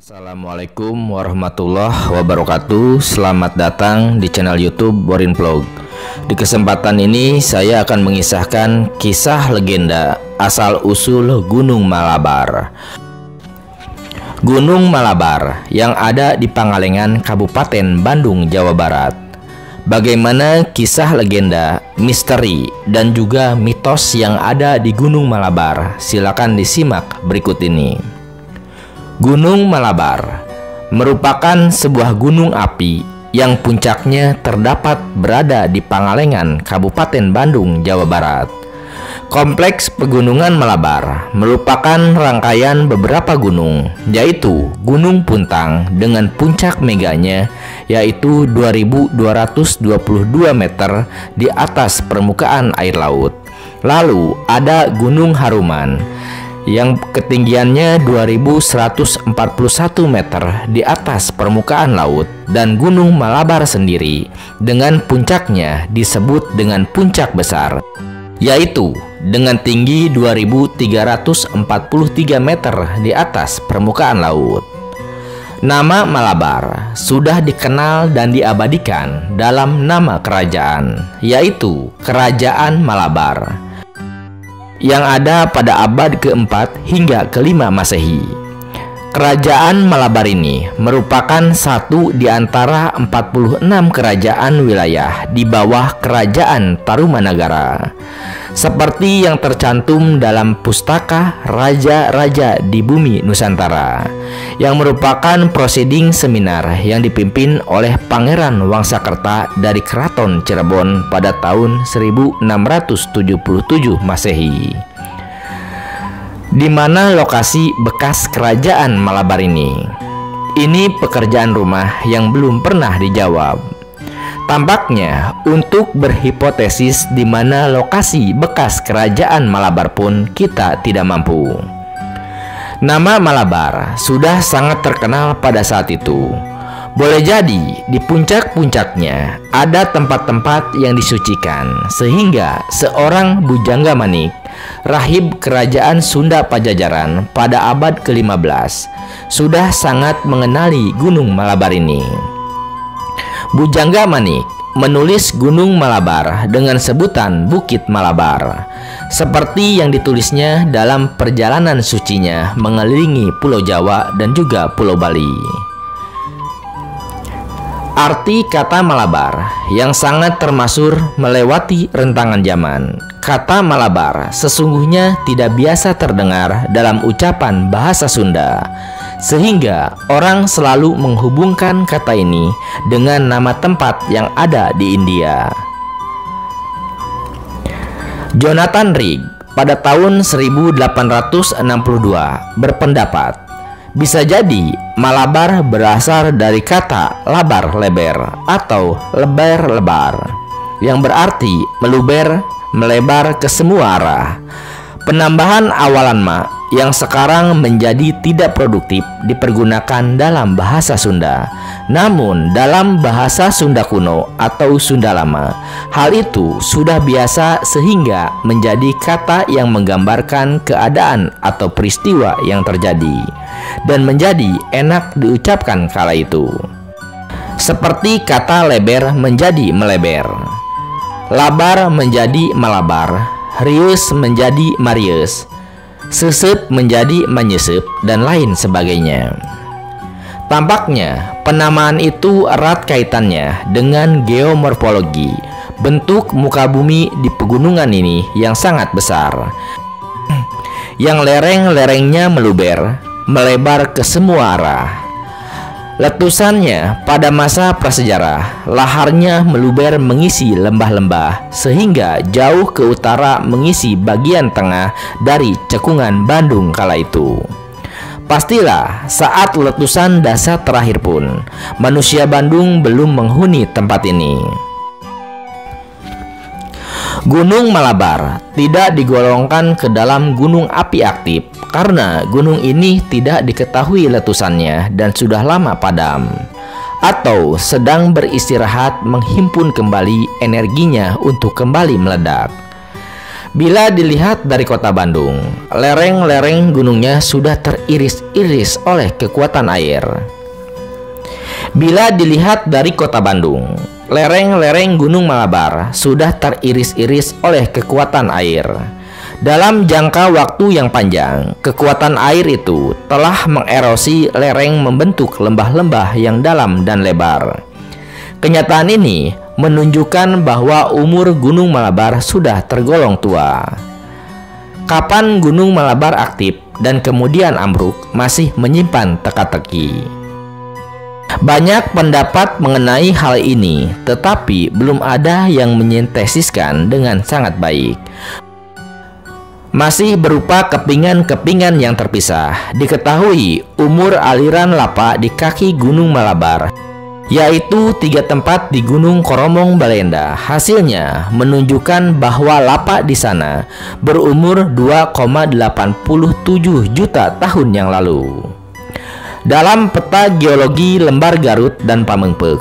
Assalamualaikum warahmatullahi wabarakatuh. Selamat datang di channel YouTube Borin Vlog. Di kesempatan ini saya akan mengisahkan kisah legenda asal-usul Gunung Malabar. Gunung Malabar yang ada di Pangalengan, Kabupaten Bandung, Jawa Barat. Bagaimana kisah legenda, misteri, dan juga mitos yang ada di Gunung Malabar? Silakan disimak berikut ini. Gunung Malabar merupakan sebuah gunung api yang puncaknya terdapat berada di Pangalengan, Kabupaten Bandung, Jawa Barat. Kompleks Pegunungan Malabar merupakan rangkaian beberapa gunung, yaitu Gunung Puntang dengan puncak meganya yaitu 2222 meter di atas permukaan air laut. Lalu ada Gunung Haruman yang ketinggiannya 2141 meter di atas permukaan laut, dan Gunung Malabar sendiri dengan puncaknya disebut dengan puncak besar, yaitu dengan tinggi 2343 meter di atas permukaan laut. Nama Malabar sudah dikenal dan diabadikan dalam nama kerajaan, yaitu Kerajaan Malabar, yang ada pada abad ke-4 hingga ke-5 Masehi. Kerajaan Malabar ini merupakan satu di antara 46 kerajaan wilayah di bawah Kerajaan Tarumanagara, seperti yang tercantum dalam Pustaka Raja-Raja di Bumi Nusantara, yang merupakan proceeding seminar yang dipimpin oleh Pangeran Wangsakerta dari Keraton Cirebon pada tahun 1677 Masehi. Di mana lokasi bekas kerajaan Malabar ini? Ini pekerjaan rumah yang belum pernah dijawab. Tampaknya untuk berhipotesis di mana lokasi bekas kerajaan Malabar pun kita tidak mampu. Nama Malabar sudah sangat terkenal pada saat itu. Boleh jadi di puncak-puncaknya ada tempat-tempat yang disucikan, sehingga seorang Bujangga Manik, rahib kerajaan Sunda Pajajaran pada abad ke-15, sudah sangat mengenali Gunung Malabar ini. Bujangga Manik menulis Gunung Malabar dengan sebutan Bukit Malabar, seperti yang ditulisnya dalam perjalanan sucinya mengelilingi Pulau Jawa dan juga Pulau Bali. Arti kata Malabar yang sangat termasyhur melewati rentangan zaman. Kata Malabar sesungguhnya tidak biasa terdengar dalam ucapan bahasa Sunda, sehingga orang selalu menghubungkan kata ini dengan nama tempat yang ada di India. Jonathan Rigg pada tahun 1862 berpendapat bisa jadi Malabar berasal dari kata labar leber atau leber lebar, yang berarti meluber, melebar ke semua arah. Penambahan awalan ma yang sekarang menjadi tidak produktif dipergunakan dalam bahasa Sunda. Namun dalam bahasa Sunda kuno atau Sunda lama, hal itu sudah biasa sehingga menjadi kata yang menggambarkan keadaan atau peristiwa yang terjadi dan menjadi enak diucapkan kala itu. Seperti kata leber menjadi meleber, labar menjadi malabar, rius menjadi marius, sesep menjadi menyesep, dan lain sebagainya. Tampaknya penamaan itu erat kaitannya dengan geomorfologi, bentuk muka bumi di pegunungan ini yang sangat besar, yang lereng-lerengnya meluber, melebar ke semua arah. Letusannya pada masa prasejarah, laharnya meluber mengisi lembah-lembah sehingga jauh ke utara mengisi bagian tengah dari cekungan Bandung kala itu. Pastilah saat letusan dasar terakhir pun manusia Bandung belum menghuni tempat ini. Gunung Malabar tidak digolongkan ke dalam gunung api aktif karena gunung ini tidak diketahui letusannya dan sudah lama padam atau sedang beristirahat menghimpun kembali energinya untuk kembali meledak. Bila dilihat dari kota Bandung, lereng-lereng gunungnya sudah teriris-iris oleh kekuatan air. Bila dilihat dari kota Bandung, lereng-lereng Gunung Malabar sudah teriris-iris oleh kekuatan air. Dalam jangka waktu yang panjang, kekuatan air itu telah mengerosi lereng membentuk lembah-lembah yang dalam dan lebar. Kenyataan ini menunjukkan bahwa umur Gunung Malabar sudah tergolong tua. Kapan Gunung Malabar aktif dan kemudian ambruk masih menyimpan teka-teki. Banyak pendapat mengenai hal ini, tetapi belum ada yang menyintesiskan dengan sangat baik. Masih berupa kepingan-kepingan yang terpisah. Diketahui umur aliran lapa di kaki Gunung Malabar, yaitu 3 tempat di Gunung Koromong Balenda. Hasilnya menunjukkan bahwa lapa di sana berumur 2,87 juta tahun yang lalu. Dalam peta geologi lembar Garut dan Pamengpeuk,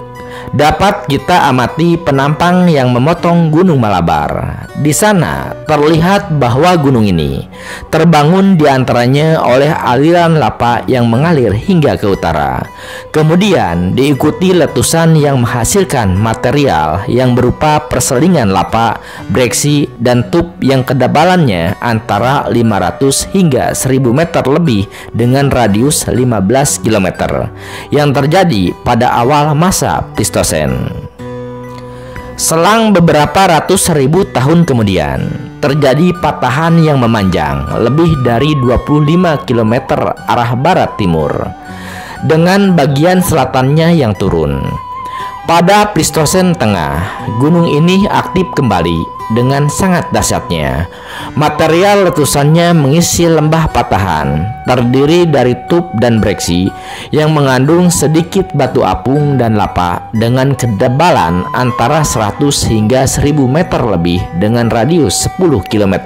dapat kita amati penampang yang memotong Gunung Malabar. Di sana terlihat bahwa gunung ini terbangun diantaranya oleh aliran lapa yang mengalir hingga ke utara. Kemudian diikuti letusan yang menghasilkan material yang berupa perselingan lapa, breksi, dan tub yang ketebalannya antara 500 hingga 1000 meter lebih dengan radius 15 km yang terjadi pada awal masa Pleistosen. Selang beberapa ratus ribu tahun kemudian, terjadi patahan yang memanjang lebih dari 25 km arah barat timur, dengan bagian selatannya yang turun. Pada Pleistosen Tengah, gunung ini aktif kembali dengan sangat dahsyatnya. Material letusannya mengisi lembah patahan, terdiri dari tub dan breksi yang mengandung sedikit batu apung dan lapa dengan ketebalan antara 100 hingga 1000 meter lebih dengan radius 10 km.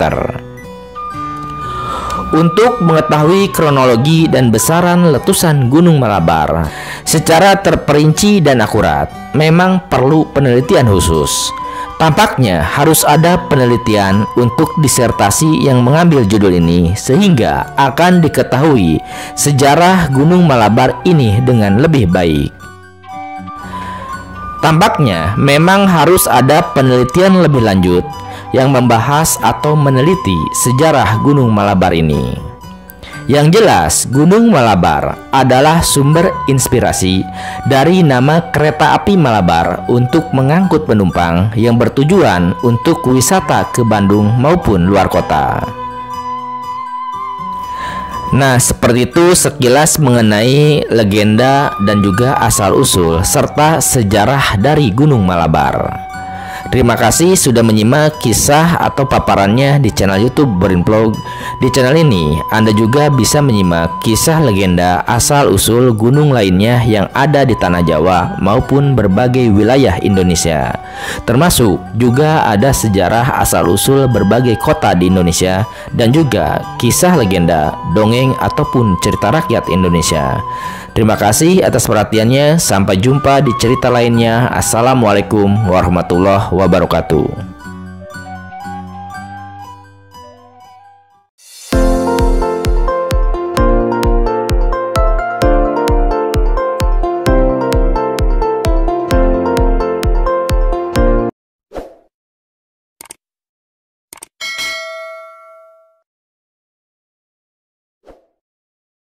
Untuk mengetahui kronologi dan besaran letusan Gunung Malabar secara terperinci dan akurat, memang perlu penelitian khusus. Tampaknya harus ada penelitian untuk disertasi yang mengambil judul ini, sehingga akan diketahui sejarah Gunung Malabar ini dengan lebih baik. Tampaknya memang harus ada penelitian lebih lanjut yang membahas atau meneliti sejarah Gunung Malabar ini. Yang jelas, Gunung Malabar adalah sumber inspirasi dari nama kereta api Malabar untuk mengangkut penumpang yang bertujuan untuk wisata ke Bandung maupun luar kota. Nah, seperti itu sekilas mengenai legenda dan juga asal-usul serta sejarah dari Gunung Malabar. Terima kasih sudah menyimak kisah atau paparannya di channel YouTube Borin Vlog. Di channel ini Anda juga bisa menyimak kisah legenda asal-usul gunung lainnya yang ada di tanah Jawa maupun berbagai wilayah Indonesia. Termasuk juga ada sejarah asal-usul berbagai kota di Indonesia dan juga kisah legenda, dongeng ataupun cerita rakyat Indonesia. Terima kasih atas perhatiannya. Sampai jumpa di cerita lainnya. Assalamualaikum warahmatullahi wabarakatuh.